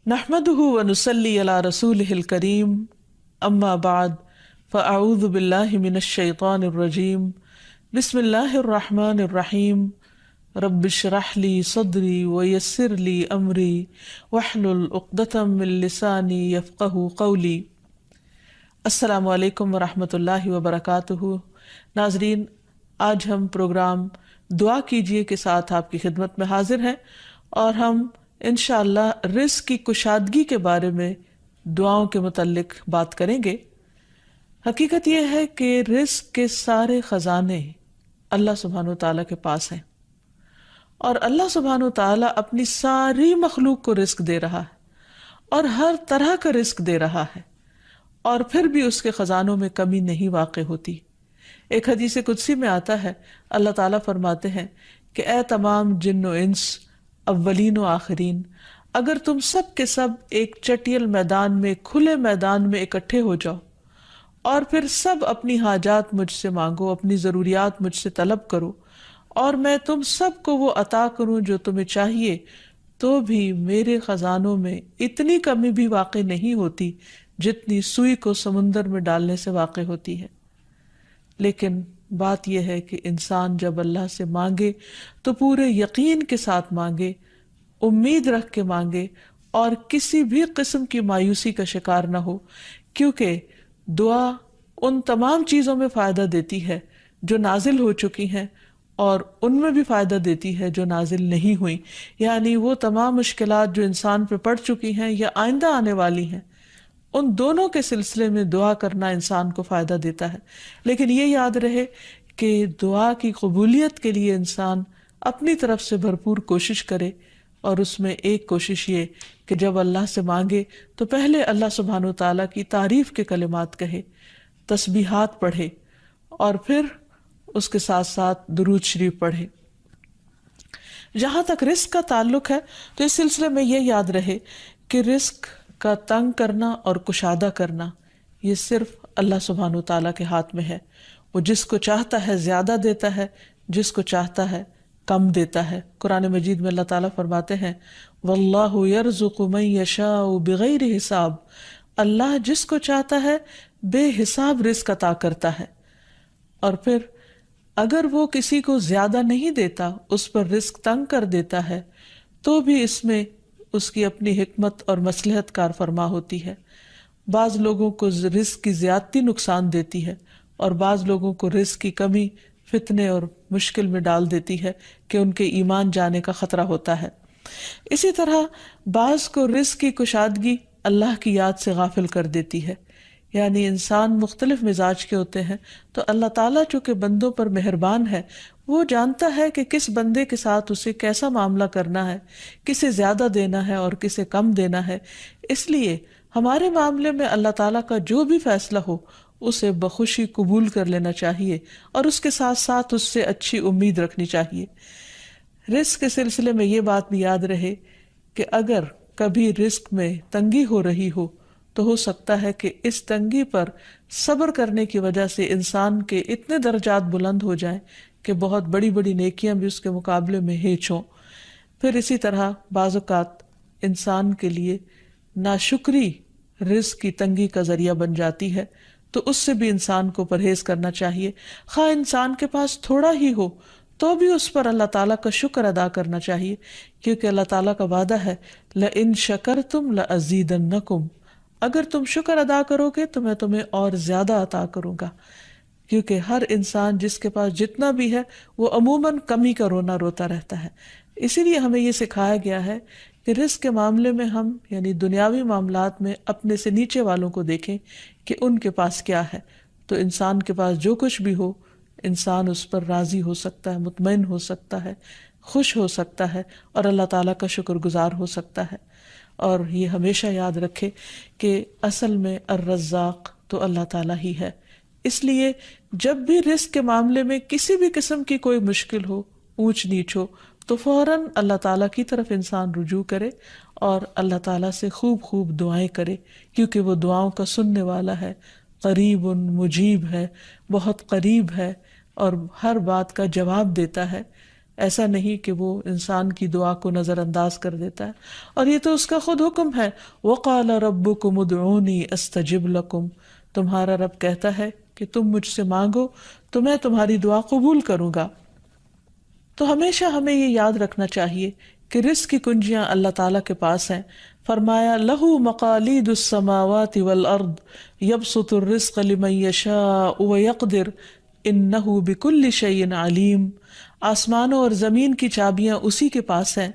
نحمده ونصلي على رسوله الكريم اما بعد فاعوذ بالله من الشيطان الرجيم بسم الله الرحمن الرحيم رب اشرح لي صدري ويسر لي امري واحلل عقدة من لساني يفقهوا قولي۔ السلام علیکم ورحمۃ اللہ وبرکاتہ۔ ناظرین، آج ہم پروگرام دعا کیجئے کے ساتھ آپ کی خدمت میں حاضر ہیں اور ہم انشاءاللہ رزق کی کشادگی کے بارے میں دعاؤں کے متعلق بات کریں گے۔ حقیقت یہ ہے کہ رزق کے سارے خزانے اللہ سبحانہ وتعالیٰ کے پاس ہیں اور اللہ سبحانہ وتعالیٰ اپنی ساری مخلوق کو رزق دے رہا ہے اور ہر طرح کا رزق دے رہا ہے، اور پھر بھی اس کے خزانوں میں کمی نہیں واقع ہوتی۔ ایک حدیث قدسی میں آتا ہے، اللہ تعالیٰ فرماتے ہیں کہ اے تمام جن و انس، اولین و آخرین، اگر تم سب کے سب ایک چٹیل میدان میں، کھلے میدان میں اکٹھے ہو جاؤ اور پھر سب اپنی حاجات مجھ سے مانگو، اپنی ضروریات مجھ سے طلب کرو اور میں تم سب کو وہ عطا کروں جو تمہیں چاہیے، تو بھی میرے خزانوں میں اتنی کمی بھی واقع نہیں ہوتی جتنی سوئی کو سمندر میں ڈالنے سے واقع ہوتی ہے۔ لیکن بات یہ ہے کہ انسان جب اللہ سے مانگے تو پورے یقین کے ساتھ مانگے، امید رکھ کے مانگے اور کسی بھی قسم کی مایوسی کا شکار نہ ہو، کیونکہ دعا ان تمام چیزوں میں فائدہ دیتی ہے جو نازل ہو چکی ہیں اور ان میں بھی فائدہ دیتی ہے جو نازل نہیں ہوئی، یعنی وہ تمام مشکلات جو انسان پہ پڑ چکی ہیں یا آئندہ آنے والی ہیں، ان دونوں کے سلسلے میں دعا کرنا انسان کو فائدہ دیتا ہے۔ لیکن یہ یاد رہے کہ دعا کی قبولیت کے لیے انسان اپنی طرف سے بھرپور کوشش کرے، اور اس میں ایک کوشش یہ کہ جب اللہ سے مانگے تو پہلے اللہ سبحانہ وتعالیٰ کی تعریف کے کلمات کہے، تسبیحات پڑھے اور پھر اس کے ساتھ ساتھ درود شریف پڑھے۔ جہاں تک رزق کا تعلق ہے تو اس سلسلے میں یہ یاد رہے کہ رزق کا تنگ کرنا اور کشادہ کرنا یہ صرف اللہ سبحانہ وتعالیٰ کے ہاتھ میں ہے۔ وہ جس کو چاہتا ہے زیادہ دیتا ہے، جس کو چاہتا ہے کم دیتا ہے۔ قرآن مجید میں اللہ تعالیٰ فرماتے ہیں واللہ یرزق من یشاء بغیر حساب، اللہ جس کو چاہتا ہے بے حساب رزق عطا کرتا ہے، اور پھر اگر وہ کسی کو زیادہ نہیں دیتا، اس پر رزق تنگ کر دیتا ہے، تو بھی اس میں اس کی اپنی حکمت اور مصلحت کار فرما ہوتی ہے۔ بعض لوگوں کو رزق کی زیادتی نقصان دیتی ہے اور بعض لوگوں کو رزق کی کمی فتنے اور مشکل میں ڈال دیتی ہے کہ ان کے ایمان جانے کا خطرہ ہوتا ہے۔ اسی طرح بعض کو رزق کی کشادگی اللہ کی یاد سے غافل کر دیتی ہے، یعنی انسان مختلف مزاج کے ہوتے ہیں، تو اللہ تعالیٰ چونکہ بندوں پر مہربان ہے، وہ جانتا ہے کہ کس بندے کے ساتھ اسے کیسا معاملہ کرنا ہے، کسے زیادہ دینا ہے اور کسے کم دینا ہے۔ اس لیے ہمارے معاملے میں اللہ تعالیٰ کا جو بھی فیصلہ ہو اسے بخوشی قبول کر لینا چاہیے اور اس کے ساتھ ساتھ اس سے اچھی امید رکھنی چاہیے۔ رزق کے سلسلے میں یہ بات بھی یاد رہے کہ اگر کبھی رزق میں تنگی ہو رہی ہو تو ہو سکتا ہے کہ اس تنگی پر صبر کرنے کی وجہ سے انسان کے اتنے درجات بلند ہو جائیں کہ بہت بڑی بڑی نیکیاں بھی اس کے مقابلے میں ہیچ ہوں۔ پھر اسی طرح بعض اوقات انسان کے لیے ناشکری رزق کی تنگی کا ذریعہ بن جاتی ہے، تو اس سے بھی انسان کو پرہیز کرنا چاہیے۔ خواہ انسان کے پاس تھوڑا ہی ہو تو بھی اس پر اللہ تعالیٰ کا شکر ادا کرنا چاہیے، کیونکہ اللہ تعالیٰ کا وعدہ ہے لَإِن شَكَرْتُمْ لَأَزِيدَنَّكُمْ، اگر تم شکر ادا کرو گے تو میں تمہیں اور زیادہ عطا کروں گا۔ کیونکہ ہر انسان جس کے پاس جتنا بھی ہے وہ عموماً کمی کا رونا روتا رہتا ہے۔ اسی لیے ہمیں یہ سکھایا گیا ہے کہ رزق کے معاملے میں ہم یعنی دنیاوی معاملات میں اپنے سے نیچے والوں کو دیکھیں کہ ان کے پاس کیا ہے، تو انسان کے پاس جو کچھ بھی ہو انسان اس پر راضی ہو سکتا ہے، مطمئن ہو سکتا ہے، خوش ہو سکتا ہے اور اللہ تعالیٰ کا شکر گزار ہو سکتا ہے۔ اور یہ ہمیشہ یاد رکھے کہ اصل میں الرزاق تو اللہ تعالیٰ ہی ہے۔ اس لیے جب بھی رزق کے معاملے میں کسی بھی قسم کی کوئی مشکل ہو، اونچ نیچ ہو، تو فوراً اللہ تعالیٰ کی طرف انسان رجوع کرے اور اللہ تعالیٰ سے خوب خوب دعائیں کرے، کیونکہ وہ دعاؤں کا سننے والا ہے، قریب مجیب ہے، بہت قریب ہے اور ہر بات کا جواب دیتا ہے۔ ایسا نہیں کہ وہ انسان کی دعا کو نظر انداز کر دیتا ہے، اور یہ تو اس کا خود حکم ہے، وَقَالَ رَبُّكُمُ ادْعُونِي أَسْتَجِبْ لَكُمْ، تمہارا رب کہتا ہے کہ تم مجھ سے مانگو تو میں تمہاری دعا قبول کروں گا۔ تو ہمیشہ ہمیں یہ یاد رکھنا چاہیے کہ رزق کی کنجیاں اللہ تعالیٰ کے پاس ہیں۔ فرمایا لَهُ مَقَالِيدُ السَّمَاوَاتِ وَالْأَرْضِ يَبْسُطُ الرِّزْقَ لِمَن يَشَاءُ وَيَقْدِرُ إِنَّهُ بِكُلِّ شَيْءٍ عَلِيمٌ، آسمانوں اور زمین کی چابیاں اسی کے پاس ہیں،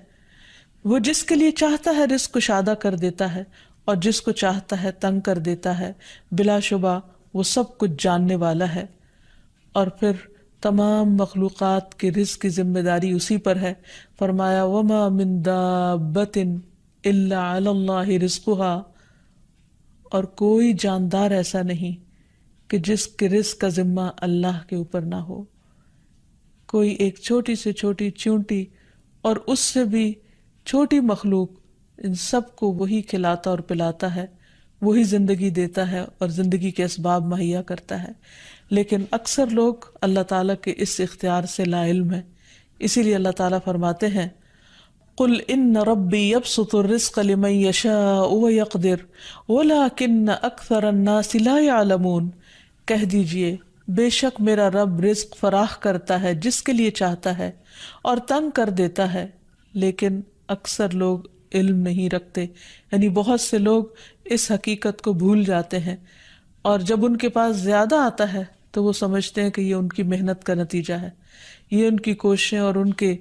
وہ جس کے لیے چاہتا ہے رزق کشادہ کر دیتا ہے اور جس کو چاہتا ہے تنگ کر دیتا ہے، بلا شبہ وہ سب کچھ جاننے والا ہے۔ اور پھر تمام مخلوقات کے رزق کی ذمہ داری اسی پر ہے۔ فرمایا وما من دابۃ الا علی اللہ رزقها، اور کوئی جاندار ایسا نہیں کہ جس کے رزق کا ذمہ اللہ کے اوپر نہ ہو۔ کوئی ایک چھوٹی سے چھوٹی چیونٹی اور اس سے بھی چھوٹی مخلوق، ان سب کو وہی کھلاتا اور پلاتا ہے، وہی زندگی دیتا ہے اور زندگی کے اسباب مہیا کرتا ہے، لیکن اکثر لوگ اللہ تعالیٰ کے اس اختیار سے لا علم ہیں۔ اسی لیے اللہ تعالیٰ فرماتے ہیں قل ان ربی یبسط الرزق لمن یشاء ویقدر ولکن اکثر الناس لا یعلمون، کہہ دیجئے بے شک میرا رب رزق فراخ کرتا ہے جس کے لیے چاہتا ہے اور تنگ کر دیتا ہے، لیکن اکثر لوگ علم نہیں رکھتے، یعنی بہت سے لوگ اس حقیقت کو بھول جاتے ہیں، اور جب ان کے پاس زیادہ آتا ہے تو وہ سمجھتے ہیں کہ یہ ان کی محنت کا نتیجہ ہے، یہ ان کی کوششیں اور ان کے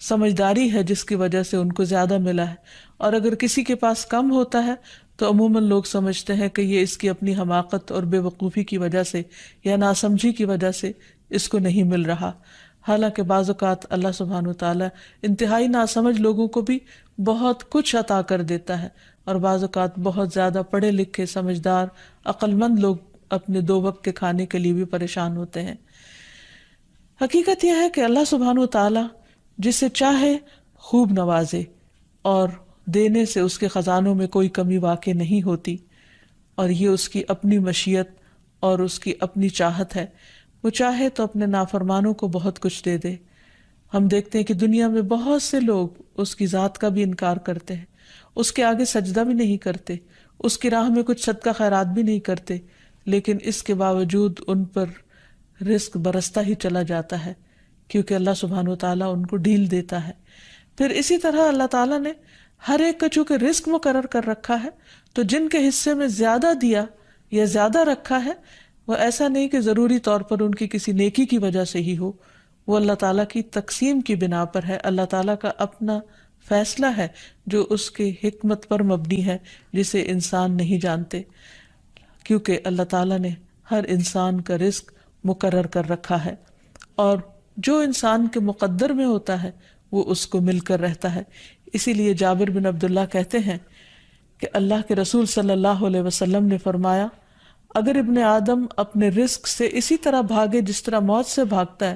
سمجھداری ہے جس کی وجہ سے ان کو زیادہ ملا ہے، اور اگر کسی کے پاس کم ہوتا ہے تو عموماً لوگ سمجھتے ہیں کہ یہ اس کی اپنی حماقت اور بے وقوفی کی وجہ سے یا ناسمجھی کی وجہ سے اس کو نہیں مل رہا۔ حالانکہ بعض اوقات اللہ سبحانہ وتعالیٰ انتہائی ناسمجھ لوگوں کو بھی بہت کچھ عطا کر دیتا ہے، اور بعض اوقات بہت زیادہ پڑھے لکھے سمجھدار عقل مند لوگ اپنے 2 وقت کے کھانے کے لیے بھی پریشان ہوتے ہیں۔ حقیقت یہ ہے کہ اللہ سبحانہ وتعالیٰ جسے چاہے خوب نوازے، اور دینے سے اس کے خزانوں میں کوئی کمی واقع نہیں ہوتی، اور یہ اس کی اپنی مشیت اور اس کی اپنی چاہت ہے۔ وہ چاہے تو اپنے نافرمانوں کو بہت کچھ دے دے۔ ہم دیکھتے ہیں کہ دنیا میں بہت سے لوگ اس کی ذات کا بھی انکار کرتے ہیں، اس کے آگے سجدہ بھی نہیں کرتے، اس کی راہ میں کچھ صدقہ خیرات بھی نہیں کرتے، لیکن اس کے باوجود ان پر رزق برستا ہی چلا جاتا ہے، کیونکہ اللہ سبحانہ وتعالیٰ ان کو ڈھیل دیتا ہے۔ پھر اسی طرح اللہ تعالیٰ نے ہر ایک کا چونکہ رزق مقرر کر رکھا ہے، تو جن کے حصے میں زیادہ دیا یا زیادہ رکھا ہے، وہ ایسا نہیں کہ ضروری طور پر ان کی کسی نیکی کی وجہ سے ہی ہو، وہ اللہ تعالیٰ کی تقسیم کی بنا پر ہے، اللہ تعالیٰ کا اپنا فیصلہ ہے جو اس کی حکمت پر مبنی ہے جسے انسان نہیں جانتے، کیونکہ اللہ تعالیٰ نے ہر انسان کا رزق مقرر کر رکھا ہے، اور جو انسان کے مقدر میں ہوتا ہے وہ اس کو مل کر رہتا ہے۔ اسی لیے جابر بن عبداللہ کہتے ہیں کہ اللہ کے رسول صلی اللہ علیہ وسلم نے فرمایا اگر ابن آدم اپنے رزق سے اسی طرح بھاگے جس طرح موت سے بھاگتا ہے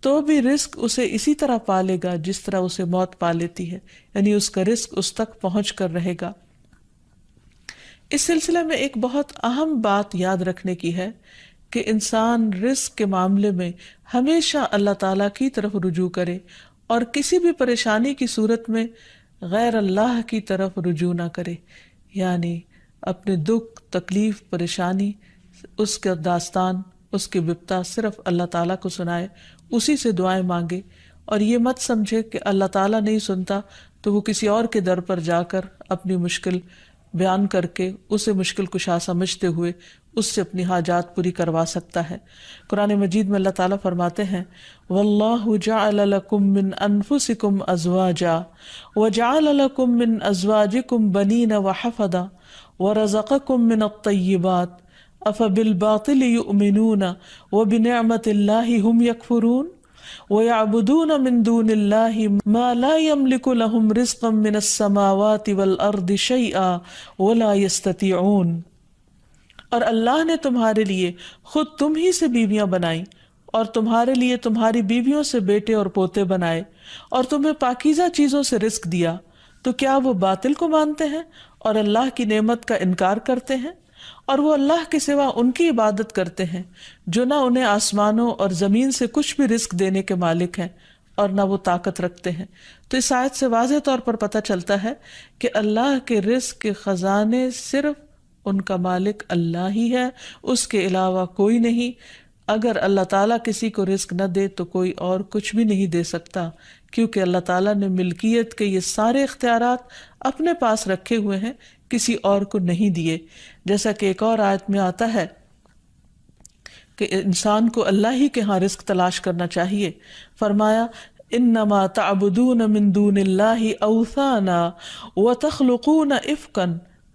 تو بھی رزق اسے اسی طرح پالے گا جس طرح اسے موت پا لیتی ہے، یعنی اس کا رزق اس تک پہنچ کر رہے گا۔ اس سلسلے میں ایک بہت اہم بات یاد رکھنے کی ہے کہ انسان رزق کے معاملے میں ہمیشہ اللہ تعالیٰ کی طرف رجوع کرے، اور کسی بھی پریشانی کی صورت میں غیر اللہ کی طرف رجوع نہ کرے، یعنی اپنے دکھ، تکلیف، پریشانی، اس کا داستان، اس کے بپتا صرف اللہ تعالیٰ کو سنائے، اسی سے دعائیں مانگے، اور یہ مت سمجھے کہ اللہ تعالیٰ نہیں سنتا تو وہ کسی اور کے در پر جا کر اپنی مشکل بیان کر کے اسے مشکل کشا سمجھتے ہوئے اس سے اپنی حاجات پوری کروا سکتا ہے۔ قرآن مجید میں اللہ تعالیٰ فرماتے ہیں وَاللَّهُ جَعَلَ لَكُم مِّنْ أَنفُسِكُمْ أَزْوَاجًا وَجَعَلَ لَكُم مِّنْ أَزْوَاجِكُمْ بَنِينَ وَحَفَدًا وَرَزَقَكُم مِّنَ الطَّيِّبَاتِ أَفَبِالْبَاطِلِ يُؤْمِنُونَ وَبِنِعْمَةِ اللَّهِ هُمْ يَكْفُرُونَ وَيَعْبُدُونَ مِن دُونِ اللَّهِ مَا لَا يَمْلِكُ لَهُمْ رِزْقًا مِّنَ السَّمَاوَاتِ وَالْأَرْضِ شَيْئًا وَلَا يَسْتَطِيعُونَ، اور اللہ نے تمہارے لیے خود تم ہی سے بیویاں بنائیں، اور تمہارے لیے تمہاری بیویوں سے بیٹے اور پوتے بنائے، اور تمہیں پاکیزہ چیزوں سے رزق دیا، تو کیا وہ باطل کو مانتے ہیں اور اللہ کی نعمت کا انکار کرتے ہیں؟ اور وہ اللہ کے سوا ان کی عبادت کرتے ہیں جو نہ انہیں آسمانوں اور زمین سے کچھ بھی رزق دینے کے مالک ہیں اور نہ وہ طاقت رکھتے ہیں۔ تو اس آیت سے واضح طور پر پتہ چلتا ہے کہ اللہ کے رزق کے خزانے صرف ان کا مالک اللہ ہی ہے، اس کے علاوہ کوئی نہیں۔ اگر اللہ تعالیٰ کسی کو رزق نہ دے تو کوئی اور کچھ بھی نہیں دے سکتا، کیونکہ اللہ تعالیٰ نے ملکیت کے یہ سارے اختیارات اپنے پاس رکھے ہوئے ہیں، کسی اور کو نہیں دیے۔ جیسا کہ ایک اور آیت میں آتا ہے کہ انسان کو اللہ ہی کے ہاں رزق تلاش کرنا چاہیے۔ فرمایا انما تعبدون من دون اللہ اوثانا وتخلقون افکا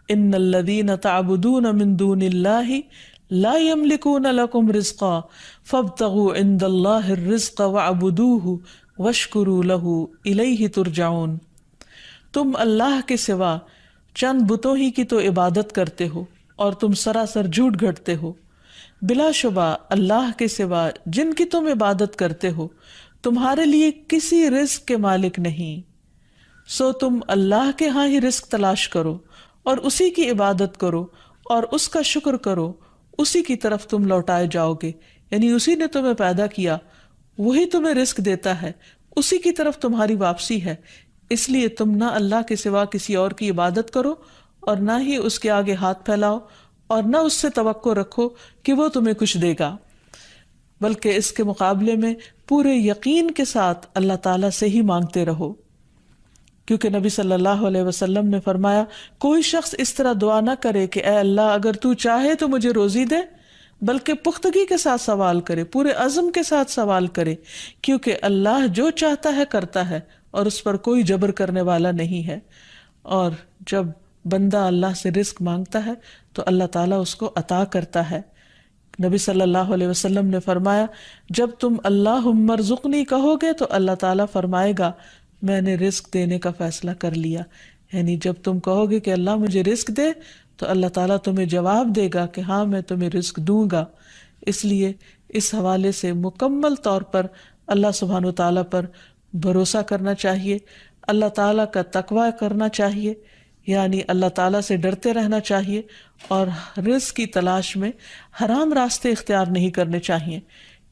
ان الذین تعبدون من دون اللہ لا یملکون لکم رزقا فابتغوا عند اللہ الرزق واعبدوہ واشکروا لہ الیہ ترجعون۔ تم اللہ کے سوا چند بتوں ہی کی تو عبادت کرتے ہو اور تم سراسر جھوٹ گھڑتے ہو۔ بلا شبہ اللہ کے سوا جن کی تم عبادت کرتے ہو تمہارے لیے کسی رزق کے مالک نہیں، سو تم اللہ کے ہاں ہی رزق تلاش کرو اور اسی کی عبادت کرو اور اس کا شکر کرو، اسی کی طرف تم لوٹائے جاؤ گے۔ یعنی اسی نے تمہیں پیدا کیا، وہی تمہیں رزق دیتا ہے، اسی کی طرف تمہاری واپسی ہے۔ اس لیے تم نہ اللہ کے سوا کسی اور کی عبادت کرو اور نہ ہی اس کے آگے ہاتھ پھیلاؤ اور نہ اس سے توقع رکھو کہ وہ تمہیں کچھ دے گا، بلکہ اس کے مقابلے میں پورے یقین کے ساتھ اللہ تعالیٰ سے ہی مانگتے رہو، کیونکہ نبی صلی اللہ علیہ وسلم نے فرمایا کوئی شخص اس طرح دعا نہ کرے کہ اے اللہ اگر تو چاہے تو مجھے روزی دے، بلکہ پختگی کے ساتھ سوال کرے، پورے عزم کے ساتھ سوال کرے، کیونکہ اللہ جو چاہتا ہے کرتا ہے اور اس پر کوئی جبر کرنے والا نہیں ہے۔ اور جب بندہ اللہ سے رزق مانگتا ہے تو اللہ تعالیٰ اس کو عطا کرتا ہے۔ نبی صلی اللہ علیہ وسلم نے فرمایا جب تم اللہم ارزقنی کہو گے تو اللہ تعالیٰ فرمائے گا میں نے رزق دینے کا فیصلہ کر لیا۔ یعنی جب تم کہو گے کہ اللہ مجھے رزق دے تو اللہ تعالیٰ تمہیں جواب دے گا کہ ہاں میں تمہیں رزق دوں گا۔ اس لیے اس حوالے سے مکمل طور پر اللہ سبحانہ و تعالیٰ پر بھروسہ کرنا چاہیے، اللہ تعالیٰ کا تقوی کرنا چاہیے، یعنی اللہ تعالیٰ سے ڈرتے رہنا چاہیے اور رزق کی تلاش میں حرام راستے اختیار نہیں کرنے چاہیے،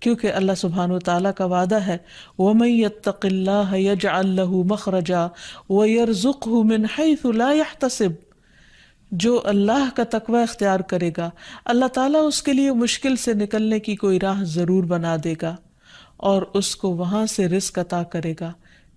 کیونکہ اللہ سبحانہ و تعالیٰ کا وعدہ ہے وَمَن يَتَّقِ اللَّهَ يَجْعَل لَّهُ مَخْرَجًا وَيَرْزُقْهُ مِنْ حَيْثُ لَا يَحْتَسِبُ۔ جو اللہ کا تقوی اختیار کرے گا اللہ تعالیٰ اس کے لیے مشکل سے نکلنے کی کوئی راہ ضرور بنا دے گا اور اس کو وہاں سے رزق عطا کرے گا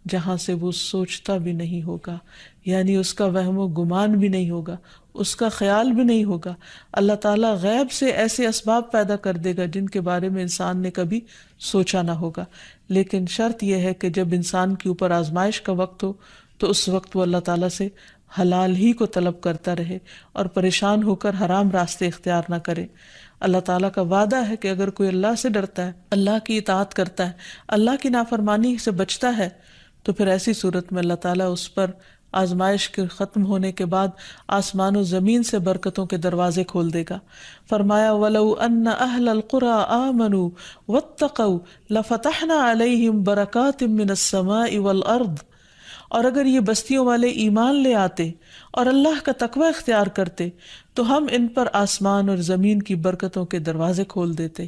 جہاں سے وہ سوچتا بھی نہیں ہوگا، یعنی اس کا وہم و گمان بھی نہیں ہوگا، اس کا خیال بھی نہیں ہوگا۔ اللہ تعالیٰ غیب سے ایسے اسباب پیدا کر دے گا جن کے بارے میں انسان نے کبھی سوچا نہ ہوگا، لیکن شرط یہ ہے کہ جب انسان کے اوپر آزمائش کا وقت ہو تو اس وقت وہ اللہ تعالیٰ سے حلال ہی کو طلب کرتا رہے اور پریشان ہو کر حرام راستے اختیار نہ کرے۔ اللہ تعالیٰ کا وعدہ ہے کہ اگر کوئی اللہ سے ڈرتا ہے، اللہ کی اطاعت کرتا ہے، اللہ کی نافرمانی سے بچتا ہے تو پھر ایسی صورت میں اللہ تعالیٰ اس پر آزمائش کے ختم ہونے کے بعد آسمان و زمین سے برکتوں کے دروازے کھول دے گا۔ فرمایا وَلَوْ أَنَّ أَهْلَ الْقُرَىٰ آمَنُوا وَاتَّقَوْا لَفَتَحْنَا عَلَيْهِمْ بَرَكَاتٍ مِّنَ السَّمَاءِ وَالْأَرْضِ۔ اور اگر یہ بستیوں والے ایمان لے آتے اور اللہ کا تقوی اختیار کرتے تو ہم ان پر آسمان اور زمین کی برکتوں کے دروازے کھول دیتے۔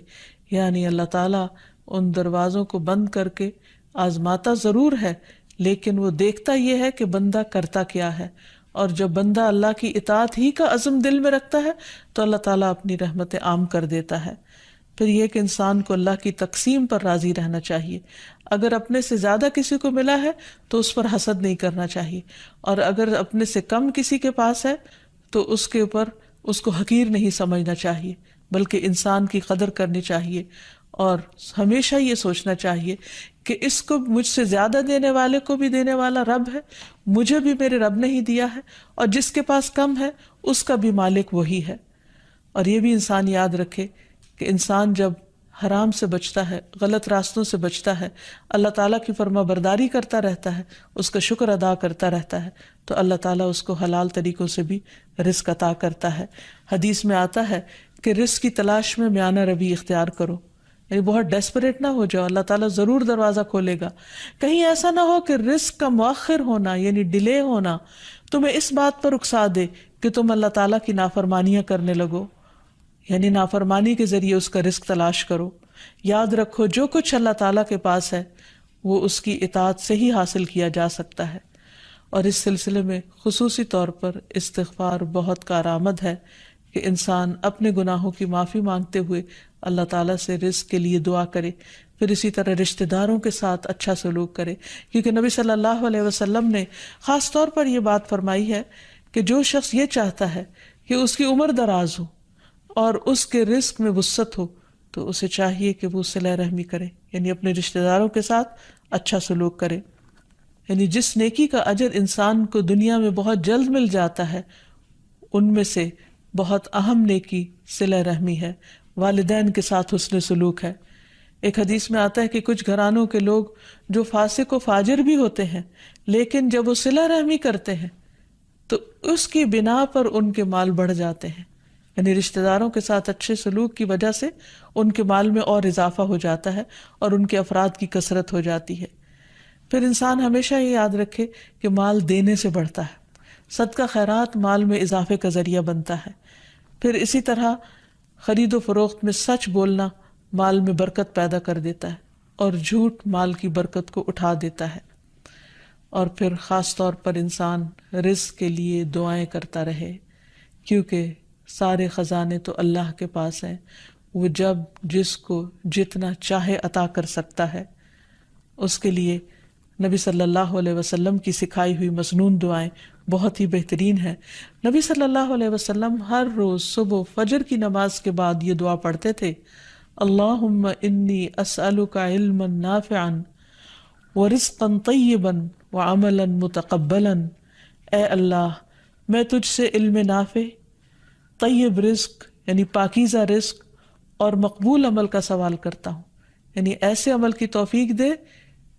یعنی اللہ تعالیٰ ان دروازوں کو بند کر کے آزماتا ضرور ہے، لیکن وہ دیکھتا یہ ہے کہ بندہ کرتا کیا ہے، اور جب بندہ اللہ کی اطاعت ہی کا عزم دل میں رکھتا ہے تو اللہ تعالیٰ اپنی رحمت عام کر دیتا ہے۔ پھر یہ کہ انسان کو اللہ کی تقسیم پر راضی رہنا چاہیے، اگر اپنے سے زیادہ کسی کو ملا ہے تو اس پر حسد نہیں کرنا چاہیے، اور اگر اپنے سے کم کسی کے پاس ہے تو اس کے اوپر اس کو حقیر نہیں سمجھنا چاہیے، بلکہ انسان کی قدر کرنی چاہیے اور ہمیشہ یہ سوچنا چاہیے کہ اس کو مجھ سے زیادہ دینے والے کو بھی دینے والا رب ہے، مجھے بھی میرے رب نے ہی دیا ہے، اور جس کے پاس کم ہے اس کا بھی مالک وہی ہے۔ اور یہ بھی انسان یاد رکھے کہ انسان جب حرام سے بچتا ہے، غلط راستوں سے بچتا ہے، اللہ تعالیٰ کی فرما برداری کرتا رہتا ہے، اس کا شکر ادا کرتا رہتا ہے، تو اللہ تعالیٰ اس کو حلال طریقوں سے بھی رزق عطا کرتا ہے۔ حدیث میں آتا ہے کہ رزق کی تلاش میں میانہ روی اختیار کرو، یعنی بہت ڈیسپریٹ نہ ہو جاؤ، اللہ تعالیٰ ضرور دروازہ کھولے گا۔ کہیں ایسا نہ ہو کہ رزق کا مؤخر ہونا یعنی ڈیلے ہونا تمہیں اس بات پر اکسا دے کہ تم اللہ تعالیٰ کی نافرمانیاں کرنے لگو، یعنی نافرمانی کے ذریعے اس کا رزق تلاش کرو۔ یاد رکھو جو کچھ اللہ تعالیٰ کے پاس ہے وہ اس کی اطاعت سے ہی حاصل کیا جا سکتا ہے۔ اور اس سلسلے میں خصوصی طور پر استغفار بہت کارآمد ہے کہ انسان اپنے گناہوں کی معافی مانگتے ہوئے اللہ تعالیٰ سے رزق کے لیے دعا کرے، پھر اسی طرح رشتہ داروں کے ساتھ اچھا سلوک کرے، کیونکہ نبی صلی اللہ علیہ وسلم نے خاص طور پر یہ بات فرمائی ہے کہ جو شخص یہ چاہتا ہے کہ اس کی عمر دراز ہو اور اس کے رزق میں وسعت ہو تو اسے چاہیے کہ وہ صلہ رحمی کرے، یعنی اپنے رشتہ داروں کے ساتھ اچھا سلوک کرے۔ یعنی جس نیکی کا اجر انسان کو دنیا میں بہت جلد مل جاتا ہے، ان میں سے بہت اہم نیکی صلہ رحمی ہے، والدین کے ساتھ حسن سلوک ہے۔ ایک حدیث میں آتا ہے کہ کچھ گھرانوں کے لوگ جو فاسق و فاجر بھی ہوتے ہیں، لیکن جب وہ صلہ رحمی کرتے ہیں تو اس کی بنا پر ان کے مال بڑھ جاتے ہیں، یعنی رشتہ داروں کے ساتھ اچھے سلوک کی وجہ سے ان کے مال میں اور اضافہ ہو جاتا ہے اور ان کے افراد کی کثرت ہو جاتی ہے۔ پھر انسان ہمیشہ یہ یاد رکھے کہ مال دینے سے بڑھتا ہے، صدقہ خیرات مال میں اضافے کا ذریعہ بنتا ہے۔ پھر اسی طرح خرید و فروخت میں سچ بولنا مال میں برکت پیدا کر دیتا ہے اور جھوٹ مال کی برکت کو اٹھا دیتا ہے۔ اور پھر خاص طور پر انسان رزق کے لیے دعائیں کرتا رہے، کیونکہ سارے خزانے تو اللہ کے پاس ہیں، وہ جب جس کو جتنا چاہے عطا کر سکتا ہے۔ اس کے لیے نبی صلی اللہ علیہ وسلم کی سکھائی ہوئی مسنون دعائیں بہت ہی بہترین ہیں۔ نبی صلی اللہ علیہ وسلم ہر روز صبح فجر کی نماز کے بعد یہ دعا پڑھتے تھے، اللہم انی اسألک علما نافعا ورزقا طیبا وعملا متقبلا۔ اے اللہ، میں تجھ سے علم نافع، طیب رزق یعنی پاکیزہ رزق اور مقبول عمل کا سوال کرتا ہوں، یعنی ایسے عمل کی توفیق دے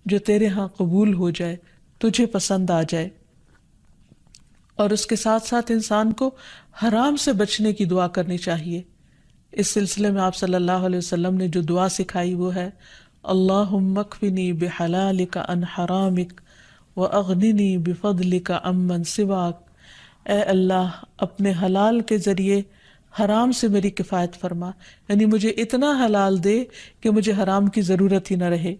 جو تیرے ہاں قبول ہو جائے، تجھے پسند آ جائے۔ اور اس کے ساتھ ساتھ انسان کو حرام سے بچنے کی دعا کرنی چاہیے۔ اس سلسلے میں آپ صلی اللہ علیہ وسلم نے جو دعا سکھائی وہ ہے، اللہم اکفنی بحلالک عن حرامک واغننی بفضلک عمن سواک۔ اے اللہ، اپنے حلال کے ذریعے حرام سے میری کفایت فرما، یعنی مجھے اتنا حلال دے کہ مجھے حرام کی ضرورت ہی نہ رہے،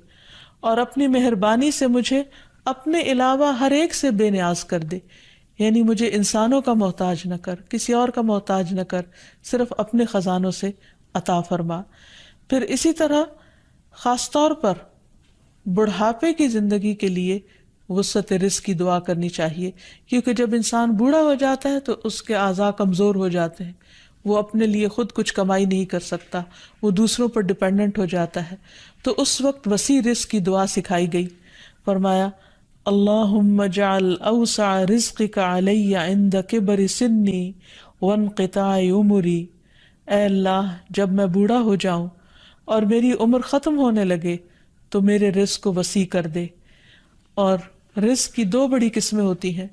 اور اپنی مہربانی سے مجھے اپنے علاوہ ہر ایک سے بے نیاز کر دے، یعنی مجھے انسانوں کا محتاج نہ کر، کسی اور کا محتاج نہ کر، صرف اپنے خزانوں سے عطا فرما۔ پھر اسی طرح خاص طور پر بڑھاپے کی زندگی کے لیے وسعت رزق کی دعا کرنی چاہیے، کیونکہ جب انسان بوڑھا ہو جاتا ہے تو اس کے اعضاء کمزور ہو جاتے ہیں، وہ اپنے لیے خود کچھ کمائی نہیں کر سکتا، وہ دوسروں پر ڈپینڈنٹ ہو جاتا ہے، تو اس وقت وسیع رزق کی دعا سکھائی گئی۔ فرمایا، اللہم اجعل اوسع رزقک علی عند کبر سنی وانقطاع عمری۔ اے اللہ، جب میں بوڑھا ہو جاؤں اور میری عمر ختم ہونے لگے تو میرے رزق کو وسیع کر دے۔ اور رزق کی دو بڑی قسمیں ہوتی ہیں،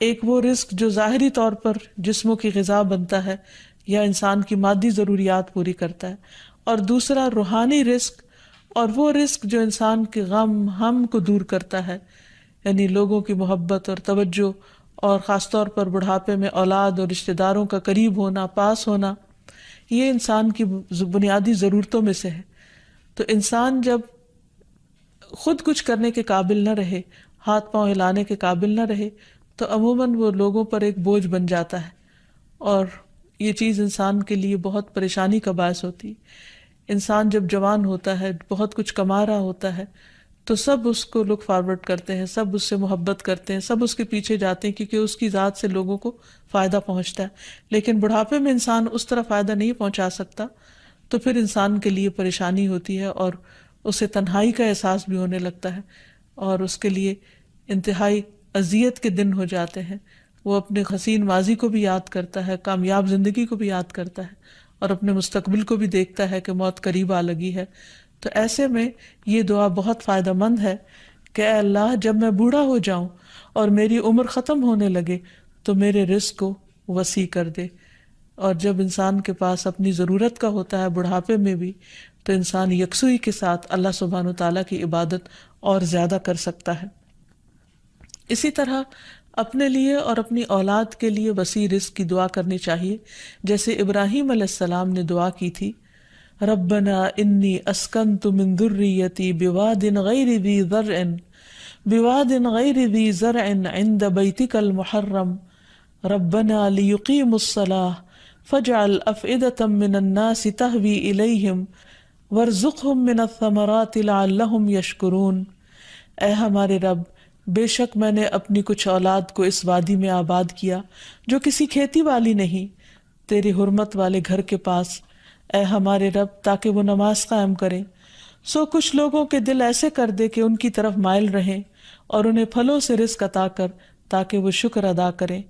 ایک وہ رزق جو ظاہری طور پر جسموں کی غذا بنتا ہے یا انسان کی مادی ضروریات پوری کرتا ہے، اور دوسرا روحانی رزق، اور وہ رزق جو انسان کے غم ہم کو دور کرتا ہے، یعنی لوگوں کی محبت اور توجہ، اور خاص طور پر بڑھاپے میں اولاد اور رشتہ داروں کا قریب ہونا، پاس ہونا، یہ انسان کی بنیادی ضرورتوں میں سے ہے۔ تو انسان جب خود کچھ کرنے کے قابل نہ رہے، ہاتھ پاؤں ہلانے کے قابل نہ رہے، تو عموماً وہ لوگوں پر ایک بوجھ بن جاتا ہے، اور یہ چیز انسان کے لیے بہت پریشانی کا باعث ہوتی ہے۔ انسان جب جوان ہوتا ہے، بہت کچھ کما رہا ہوتا ہے، تو سب اس کو لک فارورڈ کرتے ہیں، سب اس سے محبت کرتے ہیں، سب اس کے پیچھے جاتے ہیں، کیونکہ اس کی ذات سے لوگوں کو فائدہ پہنچتا ہے۔ لیکن بڑھاپے میں انسان اس طرح فائدہ نہیں پہنچا سکتا، تو پھر انسان کے لیے پریشانی ہوتی ہے، اور اسے تنہائی کا احساس بھی ہونے لگتا ہے، اور اس کے لیے انتہائی اذیت کے دن ہو جاتے ہیں۔ وہ اپنے حسین ماضی کو بھی یاد کرتا ہے، کامیاب زندگی کو بھی یاد کرتا ہے، اور اپنے مستقبل کو بھی دیکھتا ہے کہ موت قریب آ لگی ہے۔ تو ایسے میں یہ دعا بہت فائدہ مند ہے کہ اے اللہ، جب میں بوڑھا ہو جاؤں اور میری عمر ختم ہونے لگے تو میرے رزق کو وسیع کر دے۔ اور جب انسان کے پاس اپنی ضرورت کا ہوتا ہے بڑھاپے میں بھی، تو انسان یکسوئی کے ساتھ اللہ سبحانہ وتعالیٰ کی عبادت اور زیادہ کر سکتا ہے۔ اسی طرح اپنے لیے اور اپنی اولاد کے لیے وسیع رزق کی دعا کرنی چاہیے، جیسے ابراہیم علیہ السلام نے دعا کی تھی، ربنا انی اسکنت من ذریتی بواد غیر ذی زرع عند بیتک المحرم ربنا لیقیموا الصلاة فاجعل افئدة من الناس تہوی الیہم وارزقہم من الثمرات لعلہم یشکرون۔ اے ہمارے رب، بے شک میں نے اپنی کچھ اولاد کو اس وادی میں آباد کیا جو کسی کھیتی والی نہیں، تیری حرمت والے گھر کے پاس، اے ہمارے رب، تاکہ وہ نماز قائم کریں۔ سو کچھ لوگوں کے دل ایسے کر دے کہ ان کی طرف مائل رہیں، اور انہیں پھلوں سے رزق عطا کر تاکہ وہ شکر ادا کریں۔